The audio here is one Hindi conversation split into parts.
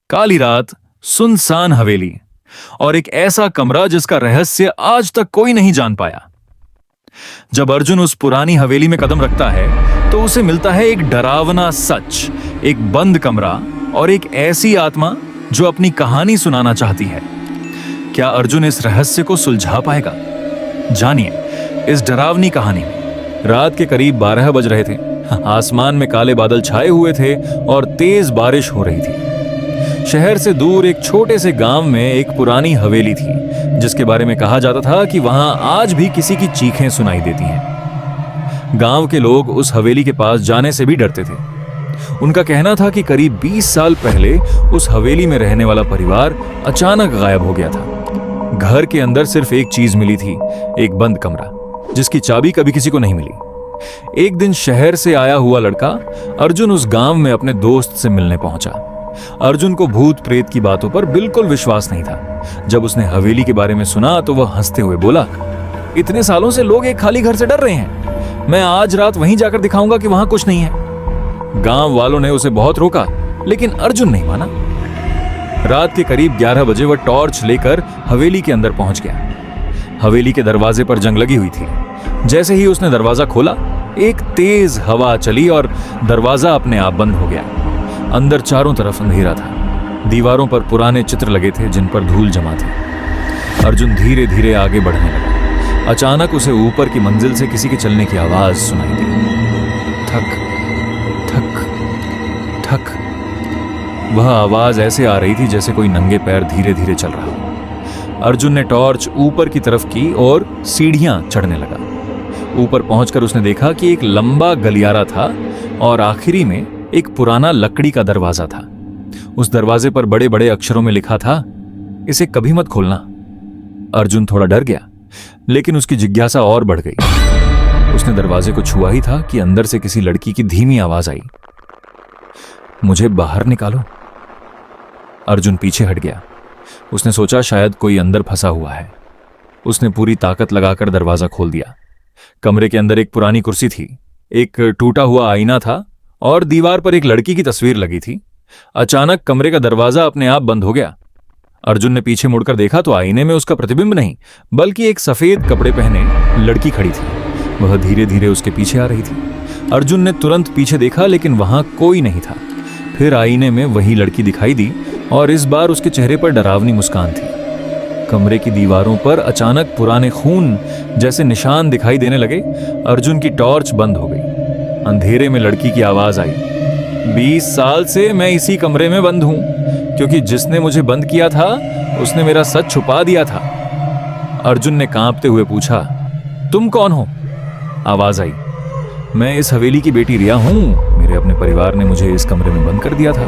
काली रात, सुनसान हवेली और एक ऐसा कमरा जिसका रहस्य आज तक कोई नहीं जान पाया। जब अर्जुन उस पुरानी हवेली में कदम रखता है तो उसे मिलता है एक डरावना सच, एक बंद कमरा और एक ऐसी आत्मा जो अपनी कहानी सुनाना चाहती है। क्या अर्जुन इस रहस्य को सुलझा पाएगा? जानिए इस डरावनी कहानी में। रात के करीब 12 बज रहे थे। आसमान में काले बादल छाए हुए थे और तेज बारिश हो रही थी। शहर से दूर एक छोटे से गांव में एक पुरानी हवेली थी जिसके बारे में कहा जाता था कि वहां आज भी किसी की चीखें सुनाई देती हैं। गांव के लोग उस हवेली के पास जाने से भी डरते थे। उनका कहना था कि करीब 20 साल पहले उस हवेली में रहने वाला परिवार अचानक गायब हो गया था। घर के अंदर सिर्फ एक चीज मिली थी, एक बंद कमरा जिसकी चाबी कभी किसी को नहीं मिली। एक दिन शहर से आया हुआ लड़का अर्जुन उस गांव में अपने दोस्त से मिलने पहुंचा। अर्जुन को भूत प्रेत की बातों पर बिल्कुल विश्वास नहीं था। जब उसने हवेली के बारे में सुना तो वह हंसते हुए बोला, इतने सालों से लोग एक खाली घर से डर रहे हैं, मैं आज रात वहीं जाकर दिखाऊंगा कि वहां कुछ नहीं है। गांव वालों ने उसे बहुत रोका लेकिन अर्जुन नहीं माना। रात के करीब 11 बजे वह टॉर्च लेकर हवेली के अंदर पहुंच गया। हवेली के दरवाजे पर जंग लगी हुई थी। जैसे ही उसने दरवाजा खोला, एक तेज हवा चली और दरवाजा अपने आप बंद हो गया। अंदर चारों तरफ अंधेरा था। दीवारों पर पुराने चित्र लगे थे जिन पर धूल जमा थी। अर्जुन धीरे धीरे आगे बढ़ने लगा। अचानक उसे ऊपर की मंजिल से किसी के चलने की आवाज सुनाई दी। ठक ठक ठक। वह आवाज ऐसे आ रही थी जैसे कोई नंगे पैर धीरे धीरे चल रहा हो। अर्जुन ने टॉर्च ऊपर की तरफ की और सीढ़ियां चढ़ने लगा। ऊपर पहुंचकर उसने देखा कि एक लंबा गलियारा था और आखिरी में एक पुराना लकड़ी का दरवाजा था। उस दरवाजे पर बड़े बड़े अक्षरों में लिखा था, इसे कभी मत खोलना। अर्जुन थोड़ा डर गया लेकिन उसकी जिज्ञासा और बढ़ गई। उसने दरवाजे को छुआ ही था कि अंदर से किसी लड़की की धीमी आवाज आई, मुझे बाहर निकालो। अर्जुन पीछे हट गया। उसने सोचा शायद कोई अंदर फंसा हुआ है। उसने पूरी ताकत लगाकर दरवाजा खोल दिया। कमरे के अंदर एक पुरानी कुर्सी थी, एक टूटा हुआ आईना था और दीवार पर एक लड़की की तस्वीर लगी थी। अचानक कमरे का दरवाजा अपने आप बंद हो गया। अर्जुन ने पीछे मुड़कर देखा तो आईने में उसका प्रतिबिंब नहीं बल्कि एक सफेद कपड़े पहने लड़की खड़ी थी। वह धीरे धीरे उसके पीछे आ रही थी। अर्जुन ने तुरंत पीछे देखा लेकिन वहां कोई नहीं था। फिर आईने में वही लड़की दिखाई दी और इस बार उसके चेहरे पर डरावनी मुस्कान थी। कमरे की दीवारों पर अचानक पुराने खून जैसे निशान दिखाई देने लगे। अर्जुन की टॉर्च बंद हो गई। अंधेरे में लड़की की आवाज आई, 20 साल से मैं इसी कमरे में बंद हूं क्योंकि जिसने मुझे बंद किया था उसने मेरा सच छुपा दिया था। अर्जुन ने कांपते हुए पूछा, तुम कौन हो? आवाज आई, मैं इस हवेली की बेटी रिया हूं। मेरे अपने परिवार ने मुझे इस कमरे में बंद कर दिया था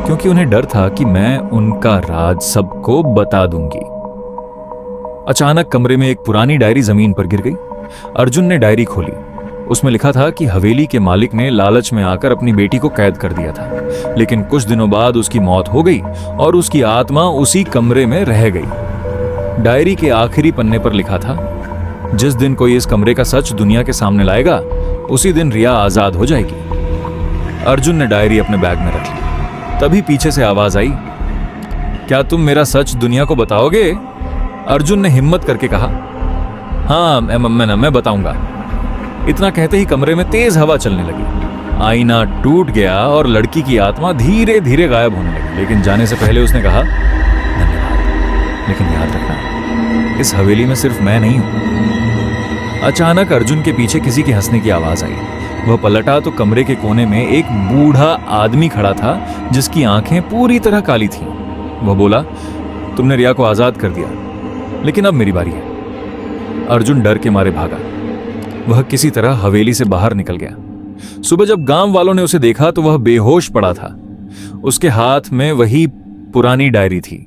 क्योंकि उन्हें डर था कि मैं उनका राज सबको बता दूंगी। अचानक कमरे में एक पुरानी डायरी जमीन पर गिर गई। अर्जुन ने डायरी खोली। उसमें लिखा था कि हवेली के मालिक ने लालच में आकर अपनी बेटी को कैद कर दिया था लेकिन कुछ दिनों बाद उसकी मौत हो गई और उसकी आत्मा उसी कमरे में रह गई। डायरी के आखिरी पन्ने पर लिखा था, जिस दिन कोई इस कमरे का सच दुनिया के सामने लाएगा उसी दिन रिया आजाद हो जाएगी। अर्जुन ने डायरी अपने बैग में रख ली। तभी पीछे से आवाज आई, क्या तुम मेरा सच दुनिया को बताओगे? अर्जुन ने हिम्मत करके कहा, हाँ मैं बताऊंगा। इतना कहते ही कमरे में तेज हवा चलने लगी। आईना टूट गया और लड़की की आत्मा धीरे धीरे गायब होने लगी। लेकिन जाने से पहले उसने कहा, धन्यवाद, लेकिन याद रखना इस हवेली में सिर्फ मैं नहीं हूं। अचानक अर्जुन के पीछे किसी के हंसने की आवाज आई। वह पलटा तो कमरे के कोने में एक बूढ़ा आदमी खड़ा था जिसकी आंखें पूरी तरह काली थीं। वह बोला, तुमने रिया को आजाद कर दिया लेकिन अब मेरी बारी है। अर्जुन डर के मारे भागा। वह किसी तरह हवेली से बाहर निकल गया। सुबह जब गांव वालों ने उसे देखा तो वह बेहोश पड़ा था। उसके हाथ में वही पुरानी डायरी थी।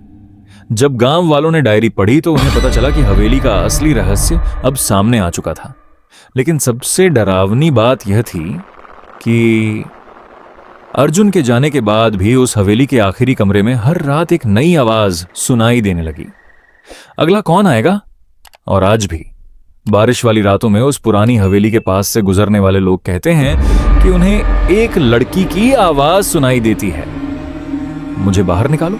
जब गांव वालों ने डायरी पढ़ी तो उन्हें पता चला कि हवेली का असली रहस्य अब सामने आ चुका था। लेकिन सबसे डरावनी बात यह थी कि अर्जुन के जाने के बाद भी उस हवेली के आखिरी कमरे में हर रात एक नई आवाज सुनाई देने लगी। अगला कौन आएगा? और आज भी बारिश वाली रातों में उस पुरानी हवेली के पास से गुजरने वाले लोग कहते हैं कि उन्हें एक लड़की की आवाज सुनाई देती है। मुझे बाहर निकालो।